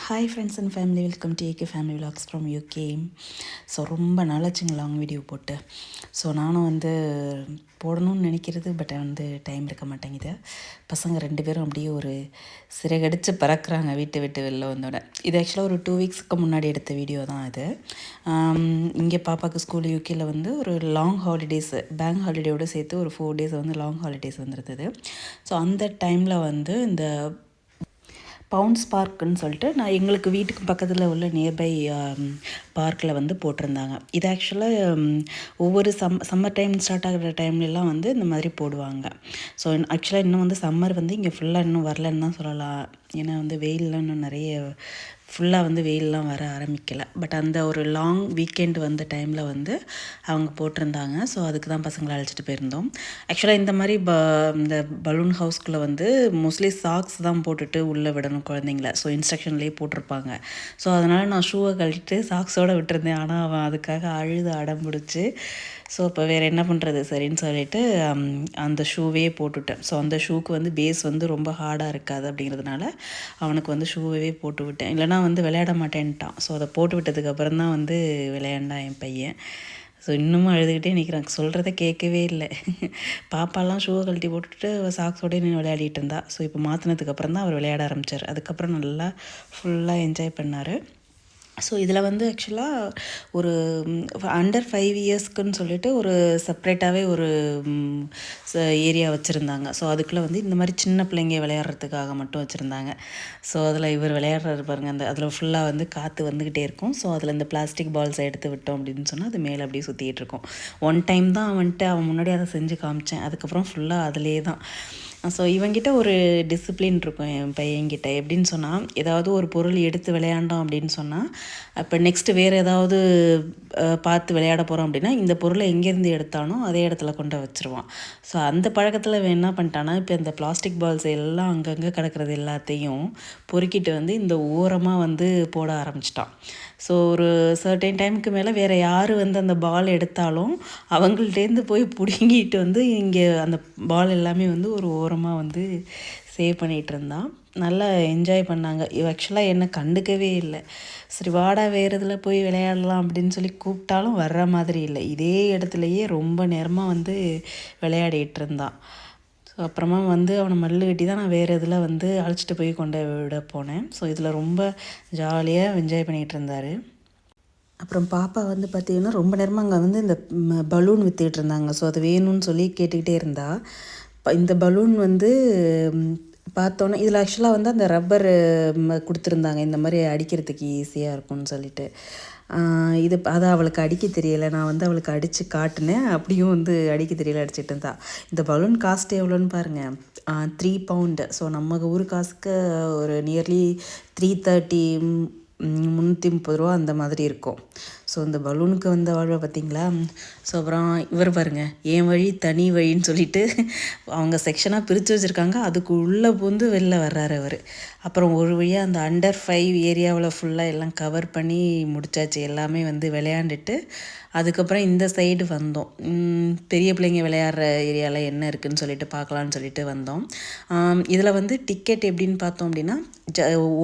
Hi friends and family, welcome to AK family vlogs from UK. So ரொம்ப நாளாச்சுங்க long video போட்டு. So நானும் போடணும்னு நினைக்கிறது, பட் டைம் இருக்க மாட்டேங்குது. பசங்க 2 பேரும் அப்படியே ஒரு சிறகடிச்சு பறக்கிறாங்க வீட்டை விட்டு வெளில வந்தோட. இது ஆக்சுவலாக ஒரு 2 வீக்ஸ்க்கு முன்னாடி எடுத்த வீடியோ தான் இது. இங்கே பாப்பாவுக்கு ஸ்கூல் யூகேயில் ஒரு லாங் ஹாலிடேஸ், பேங்க் ஹாலிடேயோடு சேர்த்து ஒரு 4 டேஸ் லாங் ஹாலிடேஸ் வந்துருந்தது. ஸோ அந்த டைமில் இந்த பவுண்ட்ஸ் பார்க்குன்னு சொல்லிட்டு எங்களுக்கு வீட்டுக்கு பக்கத்தில் உள்ள நியர்பை பார்க்கில் போட்டிருந்தாங்க. இது ஆக்சுவலாக ஒவ்வொரு சம்மர் டைம் ஸ்டார்ட் ஆகிற டைம்லலாம் இந்த மாதிரி போடுவாங்க. ஸோ ஆக்சுவலாக இன்னும் சம்மர் இங்கே ஃபுல்லாக இன்னும் வரலன்னு தான் சொல்லலாம். ஏன்னா வெயிலெலாம் இன்னும் நிறைய ஃபுல்லாக வெயிலெலாம் வர ஆரம்பிக்கலை. பட் அந்த ஒரு லாங் வீக்கெண்ட் வந்த டைமில் அவங்க போட்டிருந்தாங்க. ஸோ அதுக்கு தான் பசங்களை அழைச்சிட்டு போயிருந்தோம். ஆக்சுவலாக இந்த மாதிரி இந்த பலூன் ஹவுஸ்குள்ளே மோஸ்ட்லி சாக்ஸ் தான் போட்டுட்டு உள்ளே விடணும் குழந்தைங்கள. ஸோ இன்ஸ்ட்ரக்ஷன்லேயே போட்டிருப்பாங்க. ஸோ அதனால் நான் ஷூவை கழட்டிட்டு சாக்ஸோடு விட்டுருந்தேன். ஆனால் அவன் அதுக்காக அழுது அடம் பிடிச்சி, ஸோ இப்போ வேறு என்ன பண்ணுறது சரின்னு சொல்லிவிட்டு அந்த ஷூவே போட்டுவிட்டேன். ஸோ அந்த ஷூக்கு பேஸ் ரொம்ப ஹார்டாக இருக்காது அப்படிங்கிறதுனால அவனுக்கு ஷூவே போட்டு விட்டேன். இல்லைனா விளையாட மாட்டேன்ட்டான். ஸோ அதை போட்டு விட்டதுக்கப்புறம் தான் விளையாண்டான் என் பையன். ஸோ இன்னமும் அழுதுகிட்டே நிற்கிறான், சொல்கிறத கேட்கவே இல்லை. பாப்பாலாம் ஷூவை கழட்டி போட்டுட்டு சாக்ஸோடய நின்று விளையாடிட்டு இருந்தா. ஸோ இப்போ மாற்றினதுக்கப்புறம் தான் அவர் விளையாட ஆரம்பித்தார். அதுக்கப்புறம் நல்லா ஃபுல்லாக என்ஜாய் பண்ணார். ஸோ இதில் ஆக்சுவலாக ஒரு அண்டர் 5 இயர்ஸ்க்குன்னு சொல்லிட்டு ஒரு செப்ரேட்டாகவே ஒரு ஏரியா வச்சுருந்தாங்க. ஸோ அதுக்குள்ளே இந்த மாதிரி சின்ன பிள்ளைங்க விளையாடுறதுக்காக மட்டும் வச்சுருந்தாங்க. ஸோ அதில் இவர் விளையாடுறாரு பாருங்கள், அதில் ஃபுல்லாக காற்று வந்துக்கிட்டே இருக்கும். ஸோ அதில் இந்த பிளாஸ்டிக் பால்ஸை எடுத்து விட்டோம் அப்படின்னு சொன்னால் அது மேலே அப்படியே சுற்றிட்டு இருக்கும். ஒன் டைம் தான் அவன் முன்னாடி அதை செஞ்சு காமிச்சேன். அதுக்கப்புறம் ஃபுல்லாக அதிலே தான். ஸோ இவங்கிட்ட ஒரு டிசிப்ளின் இருக்கும் என் பையன்கிட்ட. எப்படின்னு சொன்னால், ஏதாவது ஒரு பொருள் எடுத்து விளையாண்டோம் அப்படின்னு சொன்னால், அப்போ நெக்ஸ்ட்டு வேறு ஏதாவது பார்த்து விளையாட போகிறோம் அப்படின்னா, இந்த பொருளை எங்கேருந்து எடுத்தானோ அதே இடத்துல கொண்டு வச்சுருவான். ஸோ அந்த பழக்கத்தில் அவன் என்ன பண்ணிட்டான்னா, இப்போ இந்த பிளாஸ்டிக் பால்ஸ் எல்லாம் அங்கங்கே கிடக்கிறது எல்லாத்தையும் பொறுக்கிட்டு இந்த ஓரமாக போட ஆரம்பிச்சிட்டான். ஸோ ஒரு சர்டைன் டைமுக்கு மேலே வேறு யார் அந்த பால் எடுத்தாலும் அவங்கள்ட்டேருந்து போய் பிடுங்கிட்டு இங்கே அந்த பால் எல்லாமே ஒரு ஓரமாக சேவ் பண்ணிகிட்டு இருந்தான். நல்லா என்ஜாய் பண்ணாங்க. ஆக்சுவலாக என்னை கண்டுக்கவே இல்லை. சரி வாடா வேறு இதில் போய் விளையாடலாம் அப்படின்னு சொல்லி கூப்பிட்டாலும் வர்ற மாதிரி இல்லை. இதே இடத்துலையே ரொம்ப நேரமாக விளையாடிட்டு இருந்தான். ஸோ அப்புறமா அவனை மல்லு கட்டி தான் நான் வேறு இதில் அழைச்சிட்டு போய் கொண்டு விட போனேன். ஸோ இதில் ரொம்ப ஜாலியாக என்ஜாய் பண்ணிகிட்டு இருந்தார். அப்புறம் பாப்பா பார்த்திங்கன்னா ரொம்ப நேரமாக அங்கே இந்த பலூன் விற்றுக்கிட்டு இருந்தாங்க. ஸோ அது வேணும்னு சொல்லி கேட்டுக்கிட்டே இருந்தா. இந்த பலூன் பார்த்தோன்னே இதில் ஆக்சுவலாக அந்த ரப்பர் கொடுத்துருந்தாங்க, இந்த மாதிரி அடிக்கிறதுக்கு ஈஸியாக இருக்கும்னு சொல்லிட்டு. அதை அவளுக்கு அடிக்க தெரியலை. நான் அவளுக்கு அடித்து காட்டினேன். அப்படியும் அடிக்க தெரியலை, அடிச்சிட்டு இருந்தா. இந்த பலூன் காஸ்ட் எவ்வளோன்னு பாருங்கள், 3 பவுண்டு. ஸோ நம்ம ஊர் காசுக்கு ஒரு நியர்லி 330 330 ரூபா அந்த மாதிரி இருக்கும். ஸோ இந்த பலூனுக்கு வாழ்வை பார்த்திங்களா. ஸோ அப்புறம் இவர் பாருங்கள், என் வழி தனி வழின்னு சொல்லிட்டு அவங்க செக்ஷனாக பிரித்து வச்சுருக்காங்க. அதுக்கு உள்ளே வெளில வர்றாரு அவர். அப்புறம் ஒரு வழியாக அந்த அண்டர் 5 ஏரியாவில் ஃபுல்லாக எல்லாம் கவர் பண்ணி முடித்தாச்சு. எல்லாமே விளையாண்டுட்டு அதுக்கப்புறம் இந்த சைடு வந்தோம். பெரிய பிள்ளைங்க விளையாடுற ஏரியாவில் என்ன இருக்குதுன்னு சொல்லிட்டு பார்க்கலான்னு சொல்லிட்டு வந்தோம். இதில் டிக்கெட் எப்படின்னு பார்த்தோம் அப்படின்னா,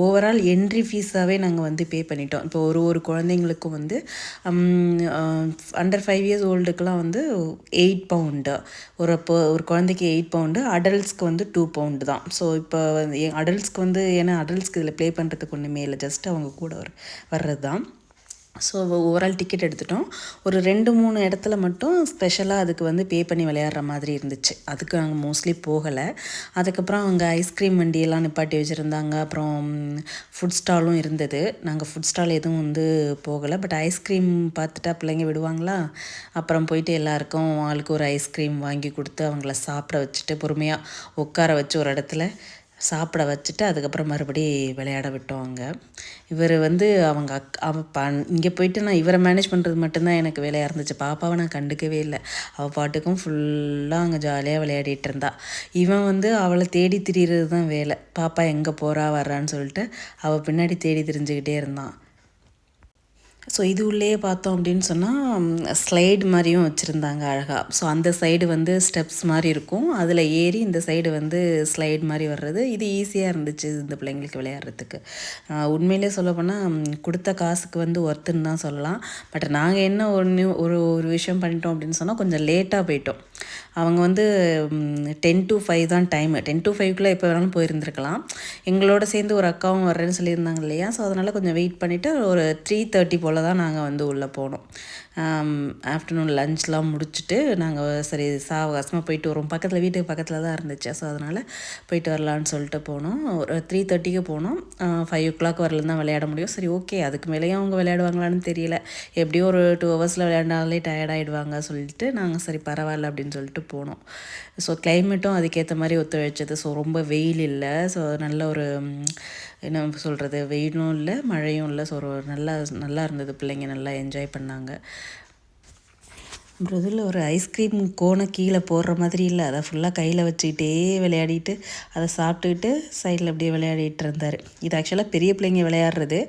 ஓவரால் என்ட்ரி ஃபீஸாகவே நாங்கள் பே பண்ணிட்டோம். இப்போ ஒரு குழந்தைங்களுக்கும் அண்டர் 5 இயர்ஸ் ஓல்டுக்கெலாம் 8 பவுண்டு. ஒரு குழந்தைக்கு 8 பவுண்டு, அடல்ட்ஸ்க்கு 2 பவுண்டு தான். ஸோ இப்போ அடல்ட்ஸ்க்கு ஏன்னா அடல்ட்ஸ்க்கு இதில் ப்ளே பண்ணுறதுக்கு ஒன்றுமே இல்லை, ஜஸ்ட் அவங்க கூட வர்றது தான். ஸோ ஓவரால் டிக்கெட் எடுத்துட்டோம். ஒரு 2-3 இடத்துல மட்டும் ஸ்பெஷலாக அதுக்கு பே பண்ணி விளையாடுற மாதிரி இருந்துச்சு. அதுக்கு நாங்கள் மோஸ்ட்லி போகலை. அதுக்கப்புறம் அவங்க ஐஸ்கிரீம் வண்டியெல்லாம் நிப்பாட்டி வச்சுருந்தாங்க. அப்புறம் ஃபுட் ஸ்டாலும் இருந்தது. நாங்கள் ஃபுட் ஸ்டால் எதுவும் போகலை. பட் ஐஸ்கிரீம் பார்த்துட்டா பிள்ளைங்க விடுவாங்களா. அப்புறம் போயிட்டு எல்லாருக்கும் ஆளுக்கு ஒரு ஐஸ்கிரீம் வாங்கி கொடுத்து அவங்கள சாப்பிட வச்சுட்டு பொறுமையாக உட்கார வச்சு ஒரு இடத்துல சாப்பிட வச்சுட்டு அதுக்கப்புறம் மறுபடி விளையாட விட்டோம். அங்கே இவர் அவங்க இங்கே போயிட்டு நான் இவரை மேனேஜ் பண்ணுறது மட்டும்தான் எனக்கு வேலையாக இருந்துச்சு. பாப்பாவை நான் கண்டுக்கவே இல்லை. அவள் பாட்டுக்கும் ஃபுல்லாக அங்கே ஜாலியாக விளையாடிட்டு இருந்தா. இவன் அவளை தேடி திரிகிறது தான் வேலை. பாப்பா எங்கே போகிறா வர்றான்னு சொல்லிட்டு அவள் பின்னாடி தேடி திரிஞ்சுக்கிட்டே இருந்தான். ஸோ இது உள்ளேயே பார்த்தோம் அப்படின்னு சொன்னால் ஸ்லைடு மாதிரியும் வச்சுருந்தாங்க அழகாக. ஸோ அந்த சைடு வந்து ஸ்டெப்ஸ் மாதிரி இருக்கும், அதில் ஏறி இந்த சைடு வந்து ஸ்லைடு மாதிரி வர்றது. இது ஈஸியாக இருந்துச்சு இந்த பிள்ளைங்களுக்கு விளையாடுறதுக்கு. உண்மையிலே சொல்லப்போனால் கொடுத்த காசுக்கு வந்து ஒர்த்துன்னு தான் சொல்லலாம். பட் நாங்கள் என்ன ஒரு ஒரு விஷயம் பண்ணிட்டோம் அப்படின்னு சொன்னால் கொஞ்சம் லேட்டாக போயிட்டோம். அவங்க வந்து 10 to 5 தான் டைமு. 10 to 5க்குள்ளே எப்போ வேணாலும் போயிருந்துருக்கலாம். எங்களோட சேர்ந்து ஒரு அக்காவும் வர்றேன்னு சொல்லியிருந்தாங்க இல்லையா. ஸோ அதனால் கொஞ்சம் வெயிட் பண்ணிவிட்டு ஒரு 3:30 போல் தான் நாங்கள் வந்து உள்ளே போனோம். ஆஃப்டர்நூன் லஞ்ச்லாம் முடிச்சுட்டு நாங்கள் சரி சாவகாசமாக போயிட்டு வரோம். வீட்டுக்கு பக்கத்தில் தான் இருந்துச்சு. ஸோ அதனால் போயிட்டு வரலான்னு சொல்லிட்டு போனோம். ஒரு 3:30க்கு போனோம். 5 o'clock வரலாம் தான் விளையாட முடியும். சரி ஓகே, அதுக்கு மேலேயும் அவங்க விளையாடுவாங்களான்னு தெரியல. எப்படியும் ஒரு 2 ஹவர்ஸில் விளையாண்டாலே டயர்டாகிடுவாங்க சொல்லிட்டு நாங்கள் சரி பரவாயில்ல அப்படின்னு சொல்லிட்டு போனோம். ஸோ கிளைமேட்டும் அதுக்கேற்ற மாதிரி ஒத்துழைச்சது. ஸோ ரொம்ப வெயில் இல்லை. ஸோ நல்ல ஒரு என்ன சொல்கிறது, வெயிலும் இல்லை மழையும் இல்லை. ஸோ ஒரு நல்லா இருந்தது. பிள்ளைங்க நல்லா என்ஜாய் பண்ணாங்க. அப்புறம் இதில் ஒரு ஐஸ்கிரீம் கோனை கீழே போடுற மாதிரி இல்லை, அதை ஃபுல்லாக கையில் வச்சுக்கிட்டே விளையாடிட்டு அதை சாப்பிட்டுக்கிட்டு சைடில் அப்படியே விளையாடிட்டு இருந்தார். இது ஆக்சுவலாக பெரிய பிள்ளைங்க விளையாடுறது.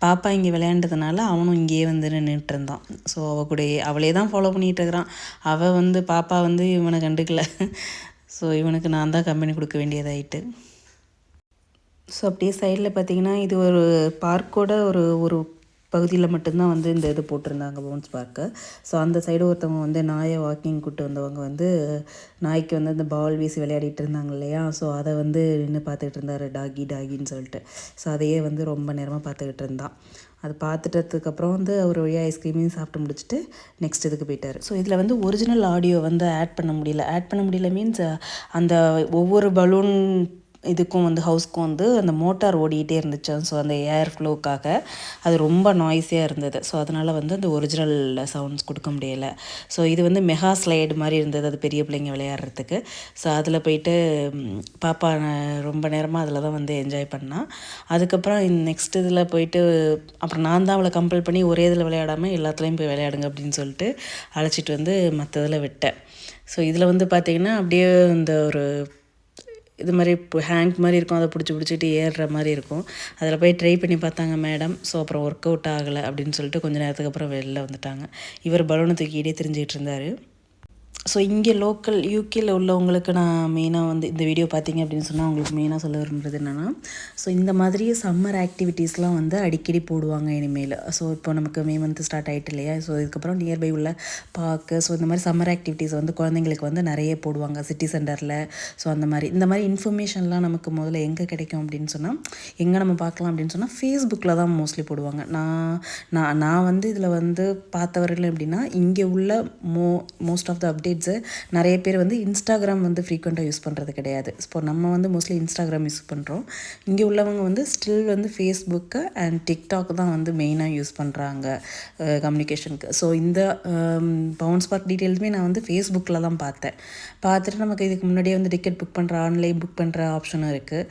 பாப்பா இங்கே விளையாண்டதுனால அவனும் இங்கேயே வந்து நின்றுட்டு இருந்தான். ஸோ அவளே தான் ஃபாலோ பண்ணிகிட்டு இருக்கிறான். அவள் வந்து பாப்பா வந்து இவனை கண்டுக்கல. ஸோ இவனுக்கு நான் தான் கம்பெனி கொடுக்க வேண்டியதாயிட்டு. ஸோ அப்படியே சைடில் பார்த்திங்கன்னா இது ஒரு பார்க்கோட ஒரு பகுதியில் மட்டும்தான் வந்து இந்த இது போட்டிருந்தாங்க, பவுன்ஸ் பார்க்கு. ஸோ அந்த சைடு ஒருத்தவங்க வந்து நாயை வாக்கிங் கூப்பிட்டு வந்தவங்க வந்து நாய்க்கு வந்து அந்த பால் வீசி விளையாடிட்டு இருந்தாங்க இல்லையா. ஸோ அதை வந்து நின்று பார்த்துக்கிட்டு இருந்தார், டாகின்னு சொல்லிட்டு. ஸோ அதையே வந்து ரொம்ப நேரமாக பார்த்துக்கிட்டு இருந்தான். அது பார்த்துட்டதுக்கப்புறம் வந்து அவர் வழியாக ஐஸ்கிரீமையும் சாப்பிட்டு முடிச்சுட்டு நெக்ஸ்ட் இதுக்கு போயிட்டார். ஸோ இதில் வந்து ஒரிஜினல் ஆடியோ வந்து ஆட் பண்ண முடியல மீன்ஸ் அந்த ஒவ்வொரு பலூன் இதுக்கும் வந்து ஹவுஸ்க்கும் வந்து அந்த மோட்டார் ஓடிக்கிட்டே இருந்துச்சு. ஸோ அந்த ஏர் ஃப்ளோக்காக அது ரொம்ப நாய்ஸியாக இருந்தது. ஸோ அதனால் வந்து அந்த ஒரிஜினல் சவுண்ட்ஸ் கொடுக்க முடியலை. ஸோ இது வந்து மெகா ஸ்லைடு மாதிரி இருந்தது, அது பெரிய பிள்ளைங்க விளையாடுறதுக்கு. ஸோ அதில் போயிட்டு பாப்பா ரொம்ப நேரமாக அதில் தான் வந்து என்ஜாய் பண்ணால். அதுக்கப்புறம் நெக்ஸ்ட் இதில் போயிட்டு அப்புறம் நான் தான் அவளை கம்பல் பண்ணி ஒரே இதில் விளையாடாமல் எல்லாத்துலேயும் போய் விளையாடுங்க அப்படின்னு சொல்லிட்டு அழைச்சிட்டு வந்து மற்ற இதில் விட்டேன். ஸோ இதில் வந்து பார்த்திங்கன்னா அப்படியே இந்த ஒரு இது மாதிரி ஹேங்க் மாதிரி இருக்கும், அதை பிடிச்சிட்டு ஏறுற மாதிரி இருக்கும். அதில் போய் ட்ரை பண்ணி பார்த்தாங்க மேடம். ஸோ அப்புறம் ஒர்க் அவுட் ஆகலை அப்படின்னு சொல்லிட்டு கொஞ்சம் நேரத்துக்கு அப்புறம் வெளில வந்துட்டாங்க. இவர் பலூனை தூக்கிட்டே தெரிஞ்சிகிட்டு இருந்தார். ஸோ இங்கே லோக்கல் யூகேயில் உள்ளவங்களுக்கு நான் மெயினாக வந்து இந்த வீடியோ பார்த்தீங்க அப்படின்னு சொன்னால் அவங்களுக்கு மெயினாக சொல்ல விரும்புகிறது என்னென்னா, ஸோ இந்த மாதிரி சம்மர் ஆக்டிவிட்டீஸ்லாம் வந்து அடிக்கடி போடுவாங்க இனிமேல். ஸோ இப்போ நமக்கு மே மந்த் ஸ்டார்ட் ஆகிட்டு இல்லையா. ஸோ இதுக்கப்புறம் நியர்பை உள்ள பார்க்கு, ஸோ இந்த மாதிரி சம்மர் ஆக்டிவிட்டீஸ் வந்து குழந்தைங்களுக்கு வந்து நிறைய போடுவாங்க சிட்டி சென்டரில். ஸோ இந்த மாதிரி இன்ஃபர்மேஷன்லாம் நமக்கு முதல்ல எங்கே கிடைக்கும் அப்படின்னு சொன்னால், எங்கே நம்ம பார்க்கலாம் அப்படின்னு சொன்னால் ஃபேஸ்புக்கில் தான் மோஸ்ட்லி போடுவாங்க. நான் வந்து இதில் வந்து பார்த்தவர்கள் எப்படின்னா, இங்கே உள்ள மோஸ்ட் ஆஃப் த அப்டேட்ஸு நிறைய பேர் வந்து இன்ஸ்டாகிராம் வந்து ஃப்ரீக்வெண்ட்டாக யூஸ் பண்ணுறது கிடையாது. இப்போ நம்ம வந்து மோஸ்ட்லி இன்ஸ்டாகிராம் யூஸ் பண்ணுறோம். இங்கே உள்ளவங்க வந்து ஸ்டில் வந்து ஃபேஸ்புக்கு அண்ட் டிக்டாக் தான் வந்து மெயினாக யூஸ் பண்ணுறாங்க கம்யூனிகேஷனுக்கு. ஸோ இந்த பவுன்ஸ் பார்க் டீட்டெயில்ஸுமே நான் வந்து ஃபேஸ்புக்கில் தான் பார்த்துட்டு நமக்கு இதுக்கு முன்னாடியே வந்து டிக்கெட் புக் பண்ணுற ஆன்லைன் புக் பண்ணுற ஆப்ஷனும் இருக்குது.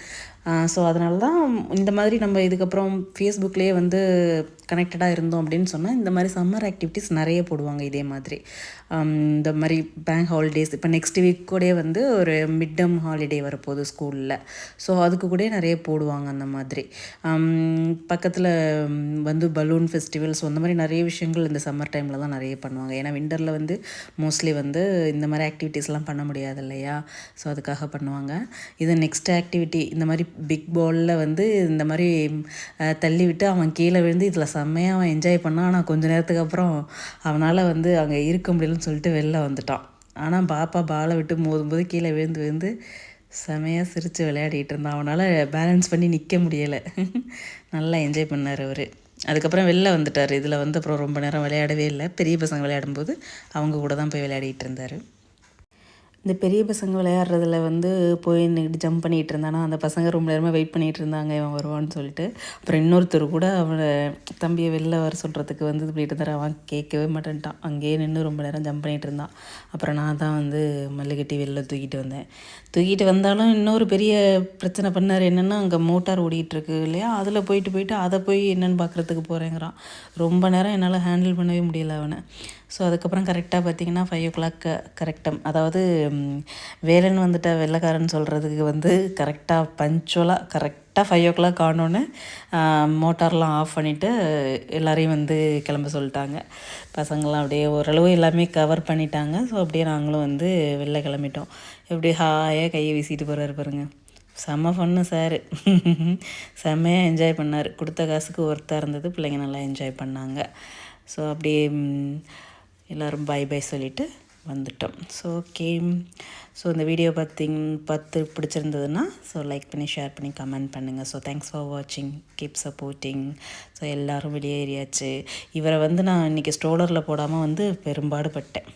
ஸோ அதனால தான் இந்த மாதிரி நம்ம இதுக்கப்புறம் ஃபேஸ்புக்லேயே வந்து கனெக்டடாக இருந்தோம் அப்படின்னு சொன்னால் இந்த மாதிரி சம்மர் ஆக்டிவிட்டீஸ் நிறைய போடுவாங்க. இதே மாதிரி இந்த மாதிரி பேங்க் ஹாலிடேஸ், இப்போ நெக்ஸ்ட் வீக் கூட வந்து ஒரு மிட் டேர்ம் ஹாலிடே வரப்போகுது ஸ்கூலில். ஸோ அதுக்கு கூட நிறைய போடுவாங்க. அந்த மாதிரி பக்கத்தில் வந்து பலூன் ஃபெஸ்டிவல்ஸ், அந்த மாதிரி நிறைய விஷயங்கள் இந்த சம்மர் டைமில் தான் நிறைய பண்ணுவாங்க. ஏன்னா விண்டரில் வந்து மோஸ்ட்லி வந்து இந்த மாதிரி ஆக்டிவிட்டீஸ்லாம் பண்ண முடியாது இல்லையா. ஸோ அதுக்காக பண்ணுவாங்க. இது நெக்ஸ்ட் ஆக்டிவிட்டி இந்த மாதிரி பிக் பாலில் வந்து இந்த மாதிரி தள்ளி விட்டு அவன் கீழே விழுந்து இதில் செம்மையாக அவன் என்ஜாய் பண்ணான். ஆனால் கொஞ்சம் நேரத்துக்கு அப்புறம் அவனால் வந்து அங்கே இருக்க முடியலன்னு சொல்லிட்டு வெளில வந்துட்டான். ஆனால் பாப்பா பாலை விட்டு மோதும்போது கீழே விழுந்து செமையாக சிரித்து விளையாடிட்டு இருந்தான். அவனால் பேலன்ஸ் பண்ணி நிற்க முடியலை. நல்லா என்ஜாய் பண்ணார் அவர். அதுக்கப்புறம் வெளில வந்துட்டார். இதில் வந்து அப்புறம் ரொம்ப நேரம் விளையாடவே இல்லை. பெரிய பசங்க விளையாடும்போது அவங்க கூட தான் போய் விளையாடிட்டு இருந்தார். இந்த பெரிய பசங்க விளையாடுறதுல வந்து போய் நின்றுட்டு ஜம்ப் பண்ணிகிட்டு இருந்தானா, அந்த பசங்க ரொம்ப நேரமாக வெயிட் பண்ணிகிட்டு இருந்தாங்க இவன் வருவான்னு சொல்லிட்டு. அப்புறம் இன்னொருத்தர் கூட அவனை தம்பியை வெளில வர சொல்கிறதுக்கு வந்து போயிட்டு இருந்தார். அவன் கேட்கவே மாட்டேன்ட்டான். அங்கேயே நின்று ரொம்ப நேரம் ஜம்ப் பண்ணிகிட்டு இருந்தான். அப்புறம் நான் தான் வந்து மல்லுக்கட்டி வெளில தூக்கிட்டு வந்தாலும் இன்னொரு பெரிய பிரச்சனை பண்ணார். என்னென்னா, அங்கே மோட்டார் ஓடிட்டுருக்கு இல்லையா, அதில் போயிட்டு அதை போய் என்னென்னு பார்க்குறதுக்கு போகிறேங்கிறான். ரொம்ப நேரம் என்னால் ஹேண்டில் பண்ணவே முடியலை அவனை. ஸோ அதுக்கப்புறம் கரெக்டாக பார்த்திங்கன்னா 5 o'clock கரெக்டாக, அதாவது வேலன் வந்துட்டா வெள்ளைக்காரன் சொல்கிறதுக்கு வந்து கரெக்டாக பஞ்சுவலாக கரெக்டாக 5 o'clock ஆனோன்னே மோட்டார்லாம் ஆஃப் பண்ணிவிட்டு எல்லோரையும் வந்து கிளம்ப சொல்லிட்டாங்க. பசங்களாம் அப்படியே ஓரளவு எல்லாமே கவர் பண்ணிட்டாங்க. ஸோ அப்படியே நாங்களும் வந்து வெளில கிளம்பிட்டோம். எப்படி ஹாயாக கையை வீசிட்டு போகிறாரு பாருங்க. செம்ம ஃபன்னு சார். செம்மையாக என்ஜாய் பண்ணார். கொடுத்த காசுக்கு ஒர்த்தாக இருந்தது. பிள்ளைங்க நல்லா என்ஜாய் பண்ணாங்க. ஸோ அப்படியே எல்லோரும் பை பை சொல்லிவிட்டு வந்துட்டோம். So okay. ஸோ இந்த வீடியோ பார்த்து பிடிச்சிருந்ததுன்னா ஸோ லைக் பண்ணி ஷேர் பண்ணி கமெண்ட் பண்ணுங்கள். ஸோ தேங்க்ஸ் ஃபார் வாட்சிங். Keep supporting. ஸோ எல்லோரும் வெளியேறியாச்சு. இவரை வந்து நான் இன்றைக்கி ஸ்ட்ரோலரில் போடாமல் வந்து பெரும்பாடுபட்டேன்.